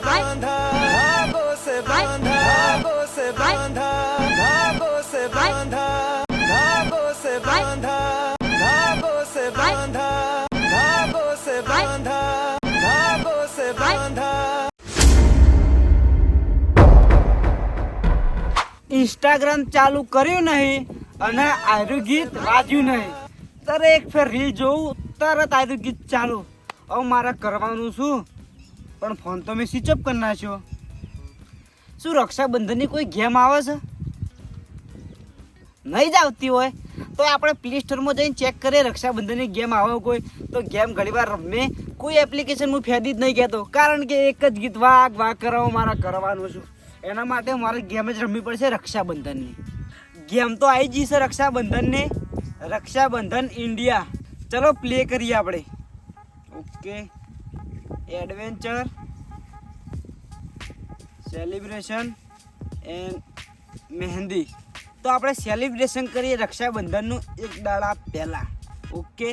बांधा धागों से बांधा धागों से बांधा धागों से बांधा धागों से बांधा धागों से बांधा धागों से बांधा धागों से बांधा। इंस्टाग्राम चालू કર્યું નહીં અને આયરું ગીત વાજ્યું નહીં ત્યારે એક ફેર રીલ જોઉં તરત આયરું ગીત ચાલુ. હવે મારે કરવાનું શું? પણ ફોન તો મેં સ્વિચ ઓફ કરી નાખ્યો. શું રક્ષાબંધનની કોઈ ગેમ આવે છે? નહીં જ આવતી હોય તો આપણે પ્લે સ્ટોરમાં જઈને ચેક કરીએ રક્ષાબંધનની ગેમ આવે કોઈ તો ગેમ ઘણીવાર રમે. કોઈ એપ્લિકેશન હું ફેદી જ નહીં કહેતો, કારણ કે એક જ ગીત વાગ વાગ કરાવો મારે કરવાનું છું. એના માટે મારે ગેમ જ રમવી પડશે રક્ષાબંધનની. ગેમ તો આવી જઈ છે રક્ષાબંધનની, રક્ષાબંધન ઇન્ડિયા. ચલો પ્લે કરીએ આપણે. ઓકે, એડવેન્ચર સેલિબ્રેશન એન્ડ મહેંદી. તો આપણે સેલિબ્રેશન કરીએ રક્ષાબંધનનું એક દાડા પહેલાં. ઓકે,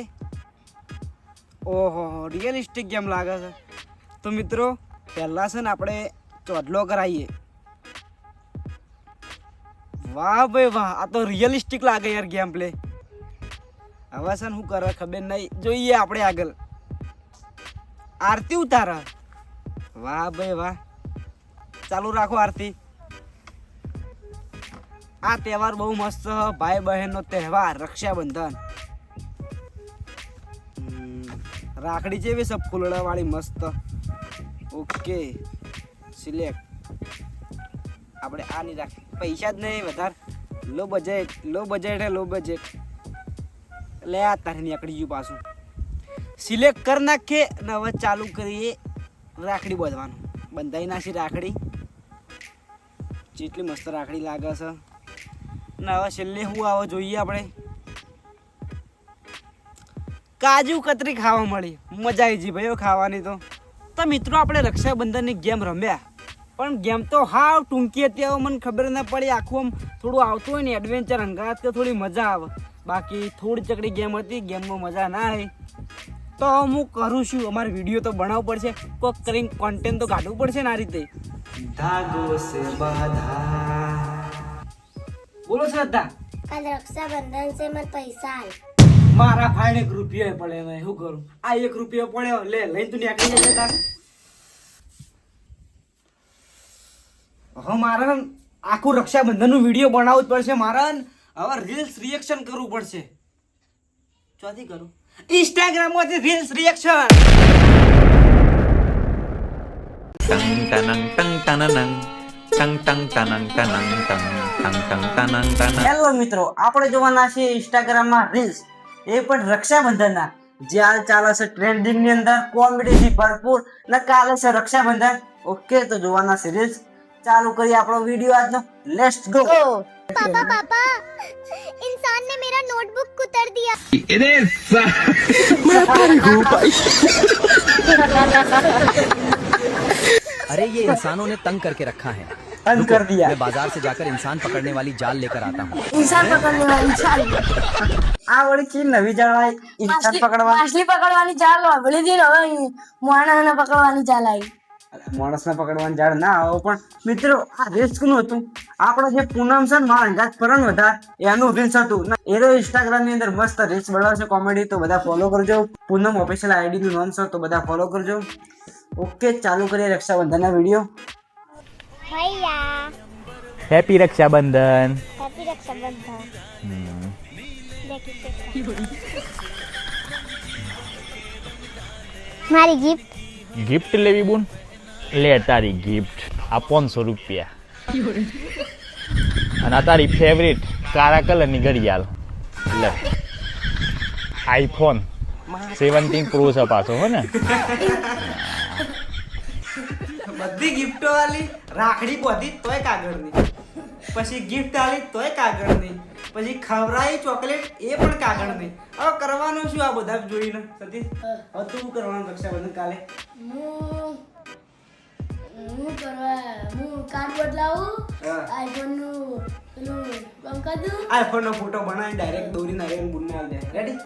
ઓહો રિયલિસ્ટિક ગેમ લાગે છે. તો મિત્રો પહેલાં છે ને આપણે ચોડલો કરાવીએ. વાહ ભાઈ વાહ, આ તો રિયલિસ્ટિક લાગે યાર ગેમ પ્લે. હવે છે ને શું કરે ખબર નહીં, જોઈએ આપણે આગળ. આરતી ઉતારે. વાહ ભાઈ વાહ, ચાલુ રાખો આરતી. આ તહેવાર બહુ મસ્ત, ભાઈ બહેનનો તહેવાર રક્ષાબંધન. રાખડી જેવી છે ફૂલડા વાળી મસ્ત. Okay select. આપણે આ નહીં રાખી, પૈસા જ નહીં વધારે. Low budget low budget. લે આ તારે નીકળી ગયું પાછું. સિલેક્ટ કરી નાખીએ અને હવે ચાલુ કરીએ રાખડી બાંધવાનું. બંધાઈ નાખી રાખડી. જેટલી મસ્ત રાખડી લાગે છે. ને હવે છેલ્લે શું આવે જોઈએ આપણે. કાજુ કતરી ખાવા મળી, મજા આવી જઈ ભાઈઓ ખાવાની. તો મિત્રો આપણે રક્ષાબંધનની ગેમ રમ્યા, પણ ગેમ તો હાવ ટૂંકી હતી. હવે મને ખબર ના પડી. આખું આમ થોડું આવતું હોય ને એડવેન્ચર અંગાત તો થોડી મજા આવે. બાકી થોડી ચકડી ગેમ હતી, ગેમમાં મજા ના આવી. તો હું કરું છું, અમારે વિડીયો તો બનાવવો પડશે, કોઈક કરીને કોન્ટેન્ટ તો કાઢવું પડશે ને આ રીતે. ધાગો સે બાંધા. બોલો શ્રદ્ધા. કાલ રક્ષાબંધન છે, મને પૈસા આલ. મારા ભાઈને 1 રૂપિયો પડે નહીં, શું કરું? આ 1 રૂપિયો પડ્યો, લે લઈને તું નીકળી જશે તાર. હવે મારે આખું રક્ષાબંધનનું વિડીયો બનાવવું જ પડશે. મારે હવે રીલ્સ રિએક્શન કરવું પડશે. ચોથી કરું ઇન્સ્ટાગ્રામમાંથી reels reaction. tang tanang tang tananang tang tang tanang tanang tang tang tang tanang tanang. Hello મિત્રો, આપણે જોવાના છે ઇન્સ્ટાગ્રામમાં રીલ્સ, એ પણ રક્ષાબંધનના. જે હાલ ચાલે છે ટ્રેન્ડિંગની અંદર, કોમેડીથી ભરપૂર. ને કાલે છે રક્ષાબંધન. ઓકે, તો જોવાના છે રીલ્સ. ચાલુ કરીએ આપણો વિડીયો આજનો. Let's go. पापा पापा, इंसान ने मेरा नोटबुक कुतर दिया. अरे ये इंसानों ने तंग करके रखा है. बंद कर दिया. मैं बाजार से जाकर इंसान पकड़ने वाली जाल लेकर आता हूँ. इंसान पकड़ने वाली जाल. આ વળી કી નવી જાળ આવી? ઇન્સાન પકડવા, માછલી પકડવાની જાળ વાપરી દીધી. હવે માણસને પકડવાની જાળ આવી. માણસને પકડવાની જાળ ના આવો. પણ મિત્રો આ રીલ્સ કોનું હતું? આપણો જે પૂનમ છે ને, મારા અંગાત પરણ વધાર, એનું રીલ્સ હતું. એ તો ઇન્સ્ટાગ્રામ ની અંદર મસ્ત રીલ્સ બનાવશે કોમેડી. તો બધા ફોલો કરજો. પૂનમ ઓફિશિયલ આઈડી નું નામ છે, તો બધા ફોલો કરજો. ઓકે, ચાલુ કરીએ રક્ષાબંધનના વિડીયો. भैया Happy रक्षाबंधन. हैप्पी रक्षाबंधन. देखिए मारी गिफ्ट. ગિફ્ટ લેવી બોન? લે તારી ગિફ્ટ. આ 500 રૂપિયા. અને આ તારી ફેવરિટ કાળા કલરની ઘડિયાળ. લે આઈફોન 17 પ્રો છે પાછો, હો ને? બધી ગિફ્ટો આલી, રાખડી બધી તોય કાગળની, પછી ગિફ્ટ આલી તોય કાગળની, પછી ખવરાઈ ચોકલેટ એ પણ કાગળની. હવે કરવાનું શું આ બધા જોઈને? સતીશ, હવે તું કરવાનું રક્ષાબંધન કાલે? હું કાર્ડ બદલાવું. હા. આઈફોન નું પેલું બંકા દઉં. આઈફોન નો ફોટો બનાવી ડાયરેક્ટ દોરી નાખીને બુનને આલ દે. રેડી?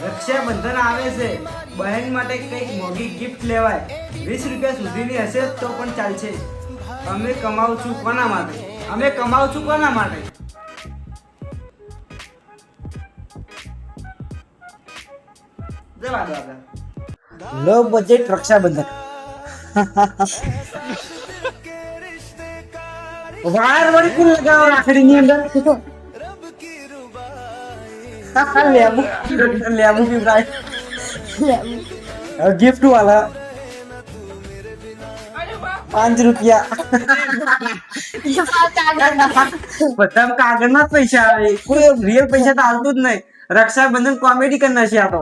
રક્ષાબંધન આવે છે, બહેન માટે કંઈક મોંઘી ગિફ્ટ લેવાય. 20 રૂપિયા સુધીની હશે તો પણ ચાલશે. અમે કમાવું છું કોના માટે? અમે કમાવું છું કોના માટે? જવા દો આગળ. Low budget Rakshabandhan. વાર વળી કુલ લગાવો રાખડીની અંદર. લેબુ લેબુ की प्राइस गिफ्ट वाला 5 રૂપિયા. બધા કાગળના જ પૈસા આવે, કોઈ રિયલ પૈસા તો આવતું જ નહીં. રક્ષાબંધન કોમેડી કરી નાખી આ તો.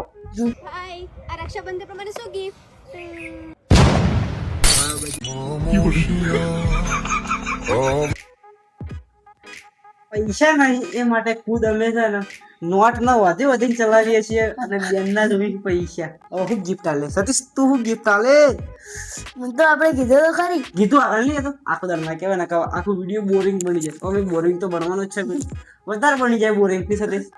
હાય આ રક્ષાબંધન પર મને શું ગિફ્ટ? પૈસા નહીં એ માટે ખુદ અમે છે ને નોટ ના વધીને ચલાવીએ છીએ અને બેનના જોઈ પૈસા. હવે હું ગિફ્ટ આલે સતીશ, તું હું ગિફ્ટ આલે? મને તો આપણે કીધું તો ખરી. કીધું આગળ નહીં, તો આખો દર ના કહેવાય ને કે આખું વિડીયો બોરિંગ બની જાય. હવે બોરિંગ તો બનવાનો જ છે, વધારે બની જાય બોરિંગ થી. સતીશ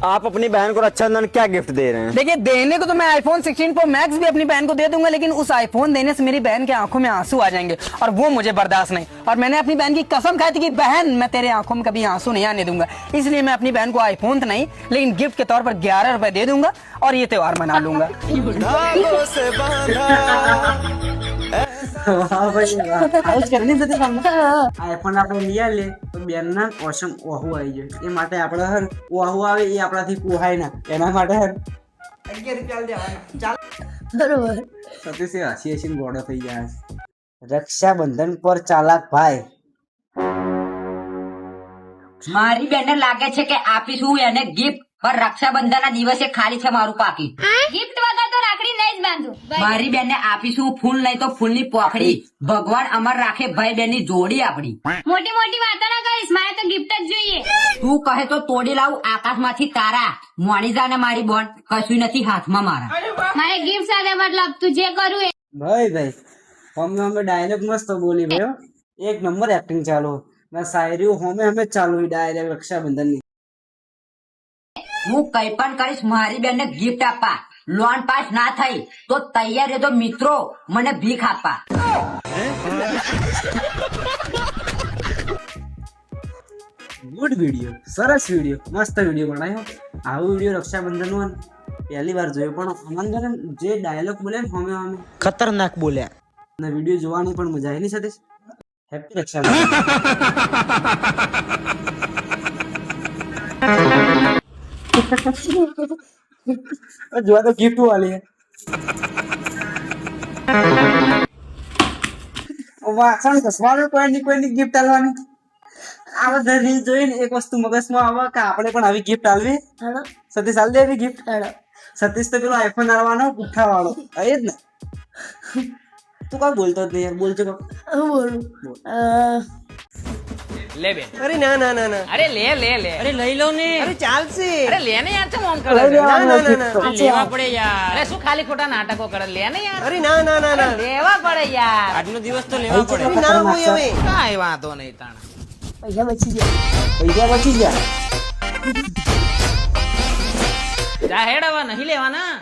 आप अपनी बहन को रक्षाबंधन क्या गिफ्ट दे रहे हैं? देखिए देने को तो मैं आईफोन 16 प्रो मैक्स भी अपनी बहन को दे दूंगा, लेकिन उस आईफोन देने से मेरी बहन की आंखों में आंसू आ जाएंगे और वो मुझे बर्दाश्त नहीं. और मैंने अपनी बहन की कसम खाई थी कि बहन मैं तेरे आंखों में कभी आंसू नहीं आने दूंगा, इसलिए मैं अपनी बहन को आईफोन तो नहीं लेकिन गिफ्ट के तौर पर 11 रुपए दे दूंगा और ये त्योहार मना लूंगा. धागों से बांधा વાહ ભાઈ વાહ. આવું જ કરવાની સતીશ આપણે. આઈફોન આપણે લઈ આવીએ તો બેનના ઓસમ ઓહુ આવી જાય. એ માટે આપણે હર ઓહુ આવે એ આપણાથી પોહાય ના, એના માટે હર 11 રૂપિયા દેવાના. ચાલ બરોબર. સતીશ એ હસી હસીને ગોળો થઈ જાય. રક્ષાબંધન પર ચાલાક ભાઈ. મારી બેને લાગે છે કે આપીશું એને ગિફ્ટ, પર રક્ષાબંધન ના દિવસે ખાલી છે મારું પાકીટ. ગિફ્ટ વગર તો રાખડી નહીં જ બાંધું. મારી બેનને આપીશું ફૂલ નહીં તો ફૂલની પોખડી. ભગવાન અમર રાખે ભાઈ બેન ની જોડી આપડી. મોટી મોટી વાતો ના કરીશ, મારે તો ગિફ્ટ જ જોઈએ. તું કહે તો તોડી લાવું આકાશમાંથી તારા. મોણી જા ને મારી બોન, કશું નથી હાથમાં મારા. મારે ગિફ્ટ સાથે મતલબ તું જે કરું એ. ભાઈ અમે ડાયલોગ મસ્ત બોલી ભાઈ, એક નંબર એક્ટિંગ ચાલુ ના શાયરી અમે ચાલુ ડાયરેક્ટ રક્ષાબંધન ની. હું કઈ પણ કરીશ મારી બેનને ગિફ્ટ આપવા. લોન પાસ ના થઈ તો તૈયાર રહેજો મિત્રો મને ભીખ આપવા. ગુડ વિડીયો, સરસ વિડીયો, મસ્ત વિડીયો બનાવ્યો. આવો વિડીયો રક્ષાબંધન નો પહેલી વાર જોયો, પણ અમંદર જે ડાયલોગ બોલ્યા ને અમે खतरनाक बोले. અને વિડીયો જોવાની પણ મજા આવી. સાથે હેપી રક્ષાબંધન. જોવા તો ગિફ્ટ વાલી વાસણ ઘસવાનું કોઈની ગિફ્ટ આલવાની. આ બધા રીલ જોઈને એક વસ્તુ મગજમાં આવે કે આપણે પણ આવી ગિફ્ટ આલવી. હેડો સતીશ આલ દે એવી ગિફ્ટ. હેડો. સતીશ તો પેલો આઈફોન આલવાનો પુઠ્ઠા વાળો એ જ ને. તું કાં બોલતો જ નહીં યાર, બોલજો કાં. હું બોલું. ले बे. अरे ना ना ना ना अरे ले ले ले. अरे लई लो ने. अरे चाल से अरे लेने यार तुम ऑन कर. લઈ લેવાનો ના, ના, gift ના, તો. लेवा पड़े यार. अरे શું ખાલી ખોટા નાટકો કરે, લેને યાર. अरे ना ना ना ना લેવા પડે યાર. આજનો દિવસ તો લેવા પડે. અરે ના હું હવે કાંઈ વાંધો નહીં તાણા. પૈસા બચી ગયા. પૈસા બચી ગયા. જા હેડ હવે નહીં લેવાના.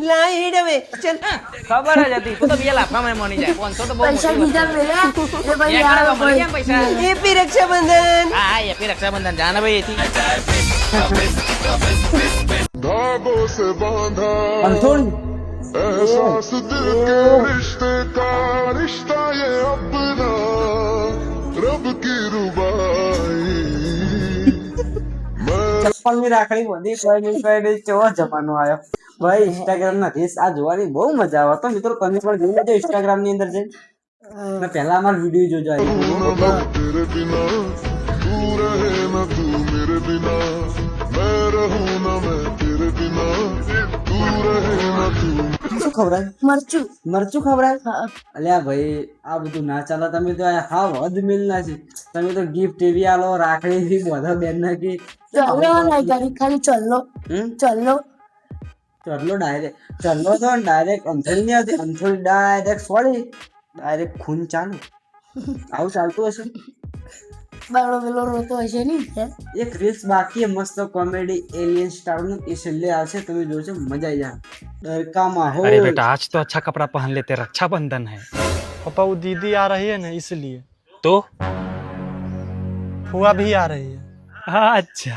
લાઈ હેડ હવે ચલ. ખબર જ હતી તું તો બે લાફામાં મળી જાય. 500 તો બહુ પૈસા મોટી બીજા વસ્તુ. મેળ્યા એટલે પછી એક આવે આડા મળી ગયા કોઈ. ને પૈસા. હેપી રક્ષાબંધન. હા હા હેપી રક્ષાબંધન. જાને ભાઈ એથી धागों से बांधा અંથોડ एहसास दिल के रिश्ते का रिश्ता ये अपना रब की रुबाई ચપ્પલ ની રાખડી બધી કોઈ કેવો જમાનો આવ્યો ભાઈ. ઇન્સ્ટાગ્રામ ના રીલ્સ આ જોવાની બહુ મજા આવે. તો મિત્રો તમે પણ જોઈ લેજો ઇન્સ્ટાગ્રામ ની અંદર જઈને. ને પહેલા અમારો વિડીયો જોજો. मैं तेरे बिना तू रहे ना तू मेरे बिना मैं रहूं ना मैं तेरे बिना तू रहे ना तू શું ખવડાય? મરચું. મરચું ખવડાય? હા. અલ્યા ભાઈ આ બધું ના ચાલે. તમે તો આ હાવ હદ મિલ ના છે. તમે તો ગિફ્ટ એવી આલો, રાખડી એવી બધા બેન નાખી. ચલો નહીં કરી ખાલી ચલો ચલો ચરલો ડાયરેક્ટ ચરલો તો ડાયરેક્ટ અંથોડી નહીં આવતી. અંથોડી ડાયરેક્ટ સોળી ડાયરેક્ટ ખૂન ચાલુ. આવું ચાલતું હશે. બાળો પેલો રોતો હશે નહીં હે? એક રીલ્સ બાકી મસ્ત કોમેડી એલિયન સ્ટાર નું એ છેલ્લે આવશે, તમે જોજો મજા આવી જાય. डर का माहौल. अरे बेटा आज तो अच्छा कपड़ा पहन लेते, रक्षाबंधन है. पापा वो दीदी आ रही है ना इसलिए. तो फुआ भी आ रही है. अच्छा.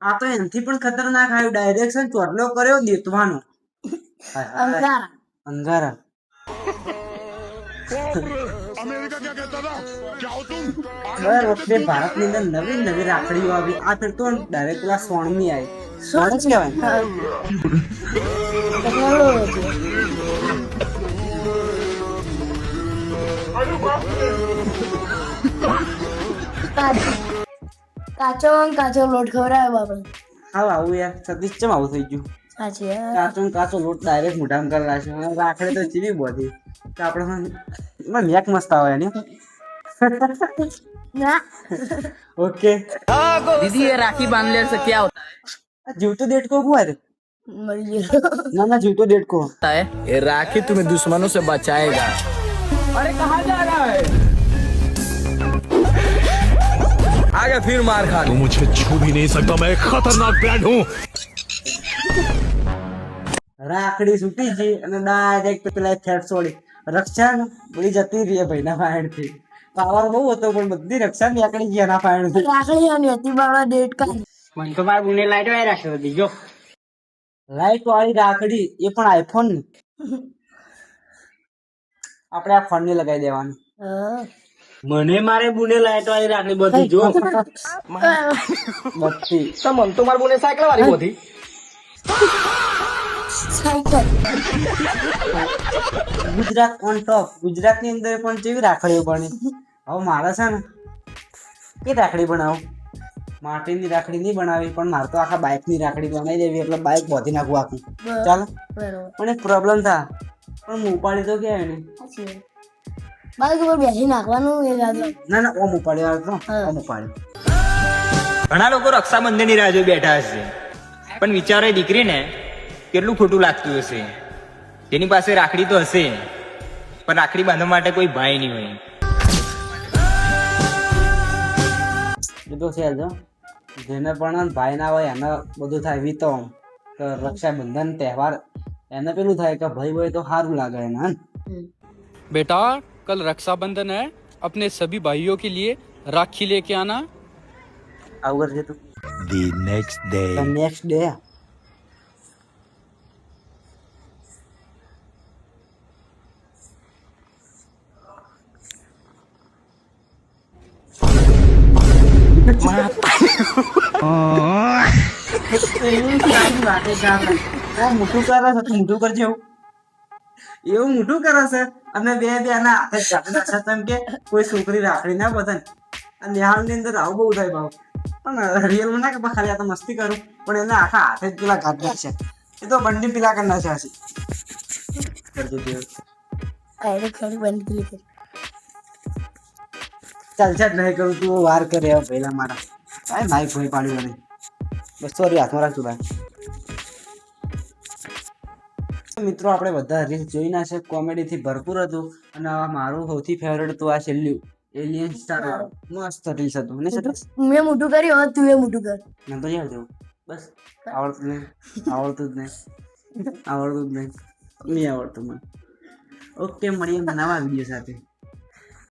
આ તો એનથી પણ ખતરનાક આવ્યું, ડાયરેક્શન ચોટલો કર્યો દેતવાનો. અંગારા. અંગારા. अमेरिका क्या कहता था? क्या हो तुम? દર વખતે ભારતની અંદર નવી નવી રાખડીઓ આવી, આ ફેર તો ડાયરેક્ટ પેલા સોણની આવી. સોણ જ કહેવાય. કાચો કાચો લોટ ખવડાવ્યો આપણે. હા આવું યાર, સતીશ ચમ આવું થઈ ગયું. સાચી હે? કાચો ને કાચો લોટ ડાયરેક્ટ મોઢામાં કરી લાશે. રાખડી તો ચીવી બધી તો આપણે એમાં મેક મસ્ત આવે ને. ના ओके दीदी ये राखी बांधने से क्या जीवतो डेट को हुआ रे મરી ગયો. ना ना जीवतो डेट को होता है? ये राखी तुम्हें दुश्मनों से बचाएगा. अरे कहाँ जा रहा है? आगे फिर मार खा. तू मुझे छू भी नहीं सकता, मैं एक खतरनाक ब्रांड हूँ. રાખડી છૂટી ગઈ અને ડાયરેક્ટ પેલા થેટ છોડી રક્ષા બધી જતી રહી ભાઈના ફાયણથી. પાવર બહુ હતો પણ બધી રક્ષા નીકળી ગઈ એના ફાયણથી. રાખડી અને હતી બાળા ડેટ કાઢી. મને તો મારા બુને લાઈટ વાય રાખ્યો દીજો. લાઈટ વાળી રાખડી એ પણ આઈફોન ની. આપણે આ ફોન ને લગાવી દેવાનું. મને મારે બુને લાઈટ વાળી રાખડી બધી જો બત્તી તો મને તો મારા બુને સાયકલ વાળી બોધી. Cycle. Gujarat on top. Gujarat ની અંદર પણ કેવી રાખડીઓ બની. હવે મારે છે ને કે રાખડી બનાવું, માટીની રાખડી નહીં બનાવી પણ મારે તો આખા બાઇક ની રાખડી બનાવી દેવી, એટલે બાઇક બોધી નાખવું આખું. ચાલો પણ એક પ્રોબ્લેમ થાય, પણ હું ઉપાડી તો ક્યાં એને બાઈક ઉપર બેસી નાખવાનું એ રાજો. ના ના ઓમ ઉપાડી આવતો ઓમ ઉપાડી. ઘણા લોકો રક્ષાબંધન ની રાહ જોઈ બેઠા હશે, પણ વિચારો એ દીકરીને કેટલું ખોટું લાગતું હશે. તેની પાસે રાખડી તો હશે પણ રાખડી બાંધવા માટે કોઈ ભાઈ નહીં હોય. એ તો છે જ હો. જેને પણ ભાઈ ના હોય એને બધું થાય વીતો તો રક્ષાબંધન તહેવાર એને પેલું થાય કે ભાઈ હોય તો સારું લાગે એને. बेटा कल रक्षाबंधन है, अपने सभी भाइयों के लिए राखी लेके आना. આવું કરજે તું. The next day. The next day. મોટું કરે છે તું, મોટું કરજે. એવું મોટું કરે છે અને બે આના હાથે જ કાપી નાખે તેમ કે કોઈ છોકરી રાખડી ના બધાને. અને નિહાળ ની અંદર આવું બહુ થાય ભાવ, પણ રિયલમાં ના કે ખાલી આ તો મસ્તી કરું, પણ એને આખા હાથે જ પેલા ઘાટ નાખશે. એ તો બંડી પીલા કરી નાખે હશે. કરજો દેવ. ચાલ ચાલ નહીં કરું, તું વાર કરે પહેલા મારા. કાંઈ માઇક ભોય પાડ્યું નહીં. બસ સોરી હાથમાં રાખતું ભાઈ. મિત્રો આપણે બધા રીલ્સ જોઈ ના છે, કોમેડી થી ભરપૂર હતું. અને મારું સૌથી ફેવરેટ તો આ છેલ્લું એલિયન સ્ટાર મસ્ત રીલ્સ હતું ને. મેં મોટું કર્યું, તું એ મોટું કર. મેં તો યાદ રહ્યું બસ. આવડતું નહીં, આવડતું જ નહીં, આવડતું જ નહીં, નહીં આવડતું મને. ઓકે મળીએ નવા વિડીયો સાથે.